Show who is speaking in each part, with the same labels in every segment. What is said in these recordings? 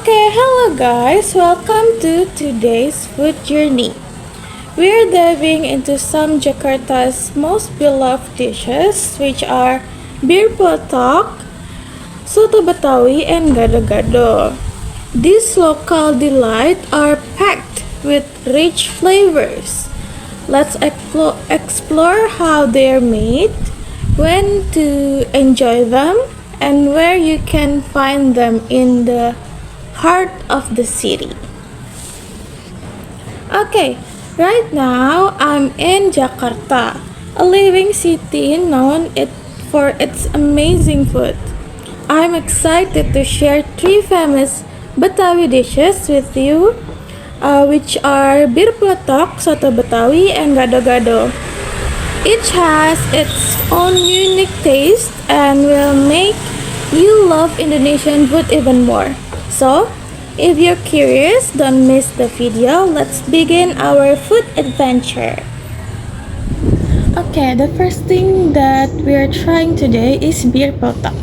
Speaker 1: Okay, hello guys, welcome to today's food journey. We're diving into some Jakarta's most beloved dishes, which are bir peletok, soto Betawi, and gado-gado. These local delights are packed with rich flavors. Let's explore how they're made, when to enjoy them, and where you can find them in the heart of the city. Okay, right now I'm in Jakarta, a living city known for its amazing food. I'm excited to share three famous Betawi dishes with you, which are bir peletok, soto Betawi, and gado-gado. Each has its own unique taste and will make you love Indonesian food even more. So, if you're curious, don't miss the video. Let's begin our food adventure. Okay, the first thing that we're trying today is bir peletok.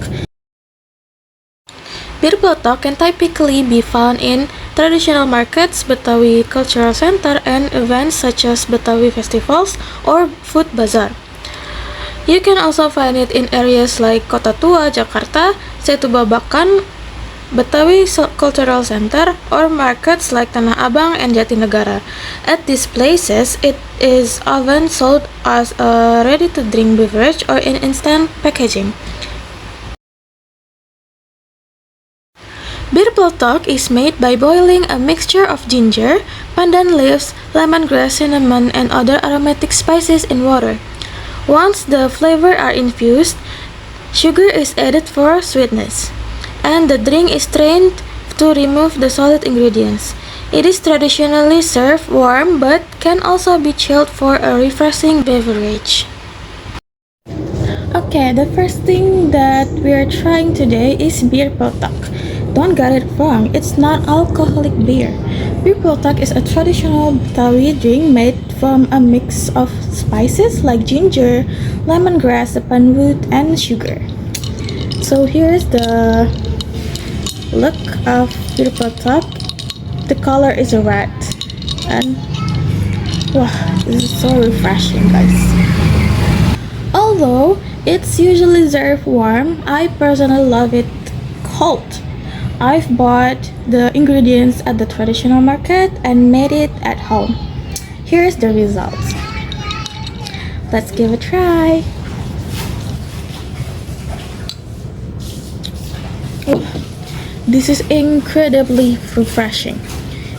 Speaker 1: Bir peletok can typically be found in traditional markets, Betawi Cultural Center, and events such as Betawi festivals or food bazaar. You can also find it in areas like Kota Tua, Jakarta, Setu Babakan, Betawi Cultural Center, or markets like Tanah Abang and Jatinegara. At these places, it is often sold as a ready-to-drink beverage or in instant packaging. Bir peletok is made by boiling a mixture of ginger, pandan leaves, lemongrass, cinnamon, and other aromatic spices in water. Once the flavors are infused, sugar is added for sweetness, and the drink is strained to remove the solid ingredients. It is traditionally served warm but can also be chilled for a refreshing beverage. Okay, the first thing that we are trying today is bir peletok. Don't get it wrong, it's not alcoholic beer. Bir peletok is a traditional Betawi drink made from a mix of spices like ginger, lemongrass, panwood, and sugar. So here's the look of bir peletok. The color is red, and wow, this is so refreshing, guys. Although it's usually served warm, I personally love it cold. I've bought the ingredients at the traditional market and made it at home. Here's the results. Let's give it a try. Oh, this is incredibly refreshing.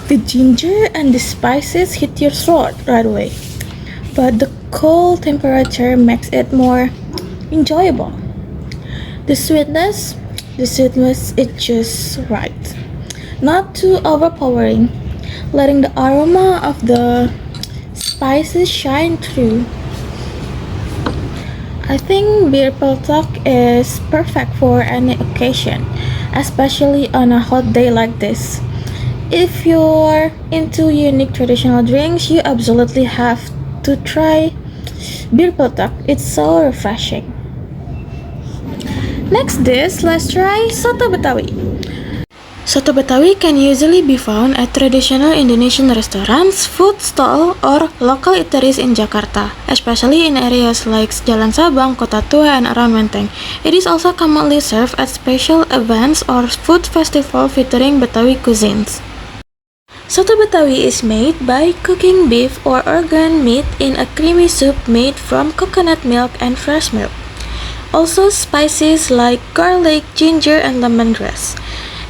Speaker 1: The ginger and the spices hit your throat right away, but the cold temperature makes it more enjoyable. The sweetness is just right. Not too overpowering, letting the aroma of the spices shine through. I think bir peletok is perfect for any occasion, especially on a hot day like this. If you're into unique traditional drinks, you absolutely have to try bir peletok. It's so refreshing. Next dish, let's try soto Betawi. Soto Betawi can usually be found at traditional Indonesian restaurants, food stall, or local eateries in Jakarta, especially in areas like Jalan Sabang, Kota Tua, and around Menteng. It is also commonly served at special events or food festivals featuring Betawi cuisines. Soto Betawi is made by cooking beef or organ meat in a creamy soup made from coconut milk and fresh milk. Also spices like garlic, ginger, and lemongrass.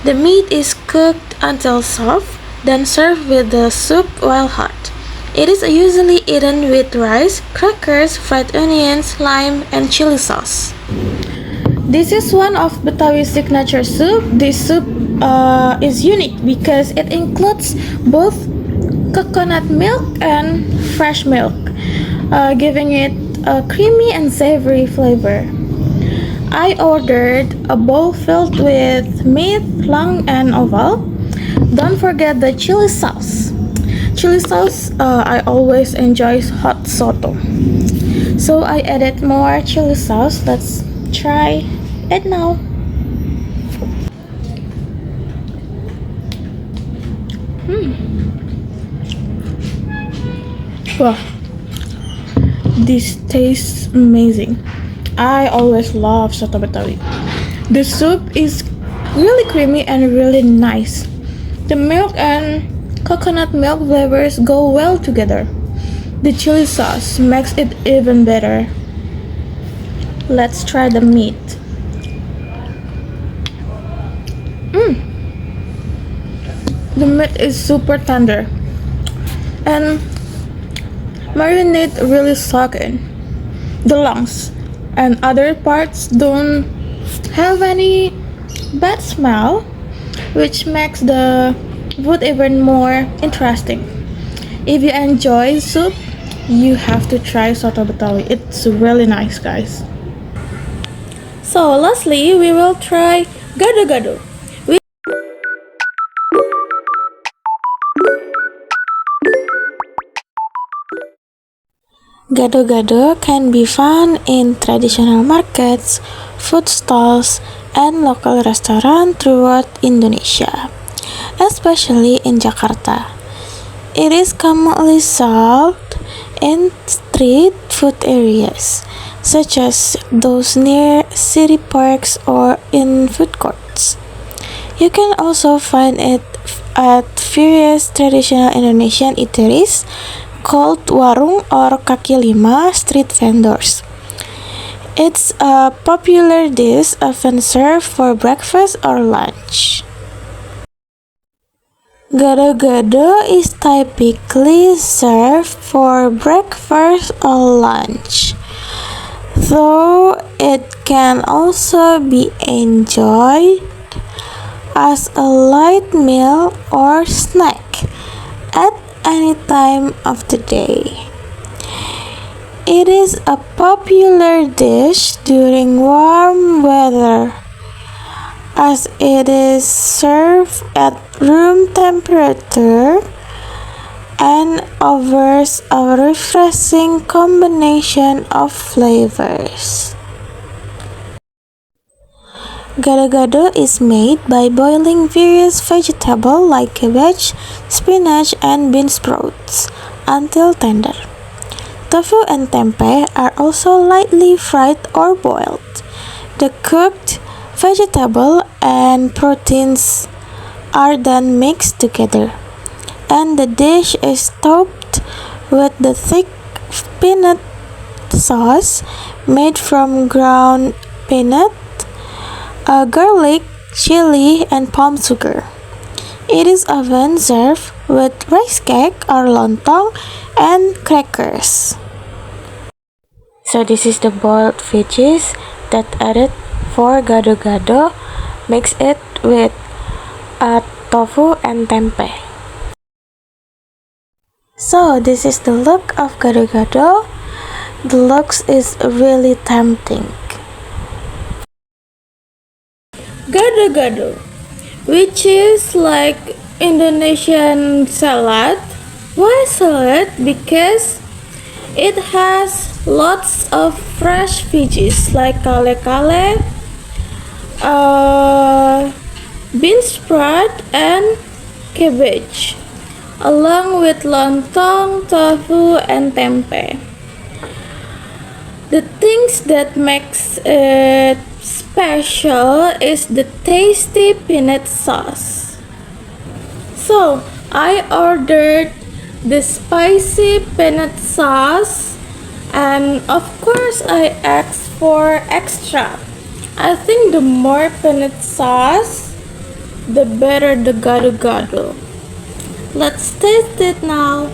Speaker 1: The meat is cooked until soft, then served with the soup while hot. It is usually eaten with rice, crackers, fried onions, lime, and chili sauce. This is one of Betawi's signature soup. This soup is unique because it includes both coconut milk and fresh milk, giving it a creamy and savory flavor. I ordered a bowl filled with meat, long and oval. Don't forget the chili sauce. Chili sauce, I always enjoy hot soto. So I added more chili sauce. Let's try it now. Wow, this tastes amazing. I always love soto Betawi. The soup is really creamy and really nice. The milk and coconut milk flavors go well together. The chili sauce makes it even better. Let's try the meat. The meat is super tender and marinade really soak in. The lungs and other parts don't have any bad smell, which makes the food even more interesting. If you enjoy soup, you have to try soto Betawi. It's really nice, guys. So lastly, we will try gado-gado. Gado-gado can be found in traditional markets, food stalls, and local restaurants throughout Indonesia, especially in Jakarta. It is commonly sold in street food areas, such as those near city parks or in food courts. You can also find it at various traditional Indonesian eateries called warung or kaki lima street vendors. It's a popular dish often served for breakfast or lunch. Gado-gado is typically served for breakfast or lunch, though it can also be enjoyed as a light meal or snack at any time of the day. It is a popular dish during warm weather as it is served at room temperature and offers a refreshing combination of flavors. Gado-gado is made by boiling various vegetables like cabbage, spinach, and bean sprouts until tender. Tofu and tempeh are also lightly fried or boiled. The cooked vegetable and proteins are then mixed together, and the dish is topped with the thick peanut sauce made from ground peanut, garlic, chili, and palm sugar. It is often served with rice cake or lontong and crackers. So this is the boiled veggies that added for gado-gado. Mix it with tofu and tempeh. So this is the look of gado-gado. The looks is really tempting. Gado-gado, which is like Indonesian salad. Why salad? Because it has lots of fresh veggies like kale-kale, bean sprout, and cabbage, along with lontong, tofu, and tempeh. The things that makes it special is the tasty peanut sauce. So I ordered the spicy peanut sauce, and of course I asked for extra. I think the more peanut sauce, the better the gado-gado. Let's taste it now.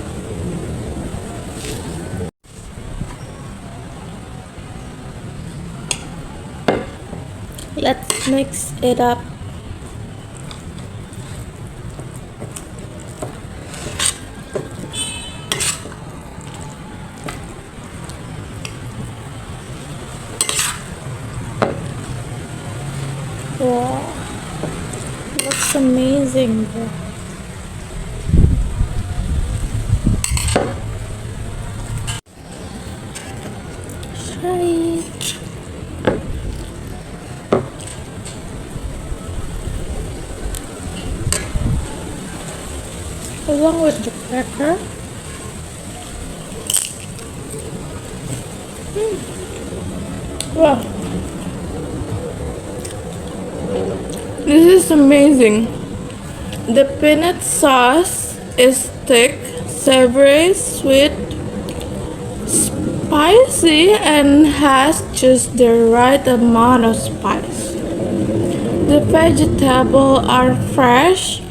Speaker 1: Let's mix it up. Wow, looks amazing. Try it. along with the cracker. Wow, this is amazing. The peanut sauce is thick, savory, sweet, spicy, and has just the right amount of spice. The vegetables are fresh,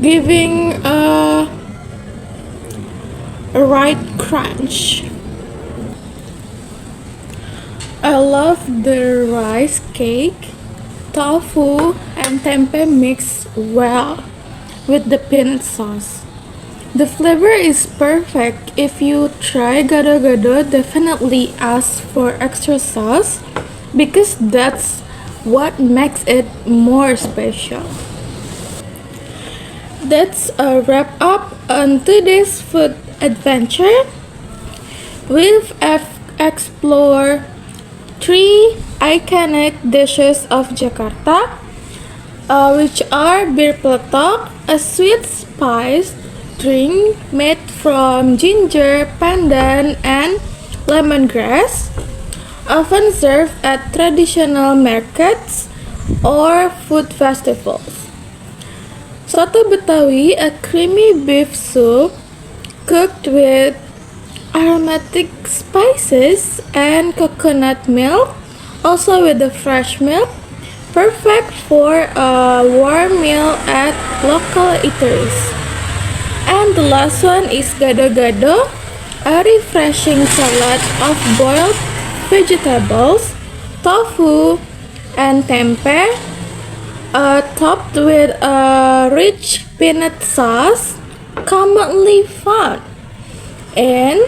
Speaker 1: giving a right crunch. I love the rice cake, tofu, and tempeh mixed well with the peanut sauce. The flavor is perfect. If you try gado-gado, definitely ask for extra sauce because that's what makes it more special. That's a wrap up on today's food adventure. We've explored three iconic dishes of Jakarta, which are bir peletok, a sweet spiced drink made from ginger, pandan, and lemongrass, often served at traditional markets or food festivals. Soto Betawi, a creamy beef soup cooked with aromatic spices and coconut milk, also with the fresh milk, perfect for a warm meal at local eateries. And the last one is gado-gado, a refreshing salad of boiled vegetables, tofu, and tempeh, topped with a rich peanut sauce, commonly found in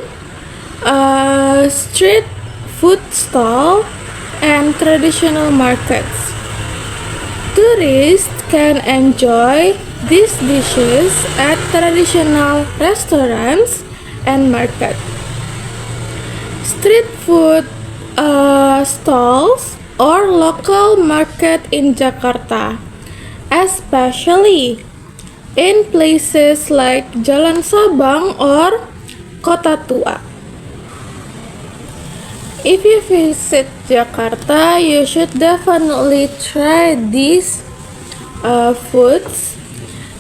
Speaker 1: a street food stall and traditional markets. Tourists can enjoy these dishes at traditional restaurants and markets. Street food stalls or local market in Jakarta, especially in places like Jalan Sabang or Kota Tua. If you visit Jakarta, you should definitely try these foods.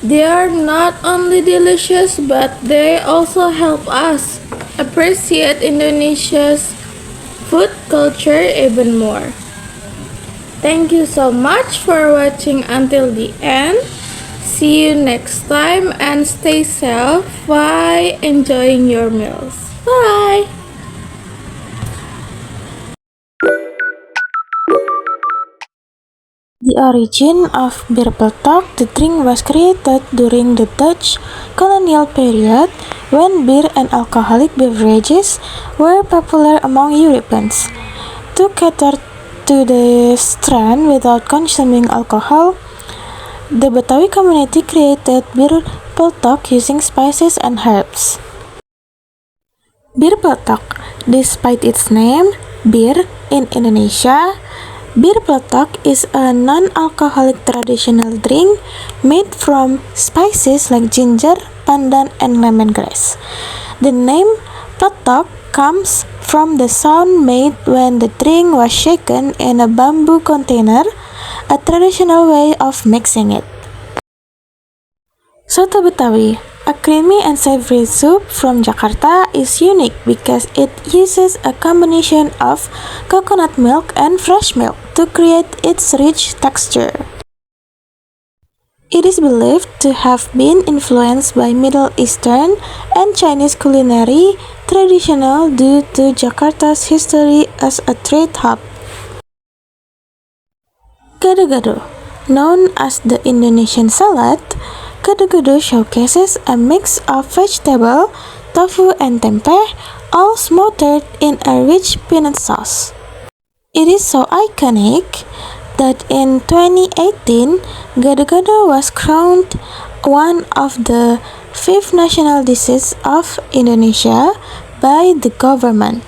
Speaker 1: They are not only delicious, but they also help us appreciate Indonesia's food culture even more. Thank you so much for watching until the end. See you next time and stay safe while enjoying your meals. Bye! The origin of bir peletok, the drink was created during the Dutch colonial period when beer and alcoholic beverages were popular among Europeans. To cater to the strand without consuming alcohol, the Betawi community created bir peletok using spices and herbs. Bir peletok, despite its name, bir in Indonesia, bir peletok is a non-alcoholic traditional drink made from spices like ginger, pandan, and lemongrass. The name peletok comes from the sound made when the drink was shaken in a bamboo container, a traditional way of mixing it. Soto Betawi, a creamy and savory soup from Jakarta, is unique because it uses a combination of coconut milk and fresh milk to create its rich texture. It is believed to have been influenced by Middle Eastern and Chinese culinary traditional due to Jakarta's history as a trade hub. Gado-gado, known as the Indonesian salad, gado-gado showcases a mix of vegetable, tofu, and tempeh, all smothered in a rich peanut sauce. It is so iconic that in 2018, gado-gado was crowned one of the 5 national dishes of Indonesia by the government.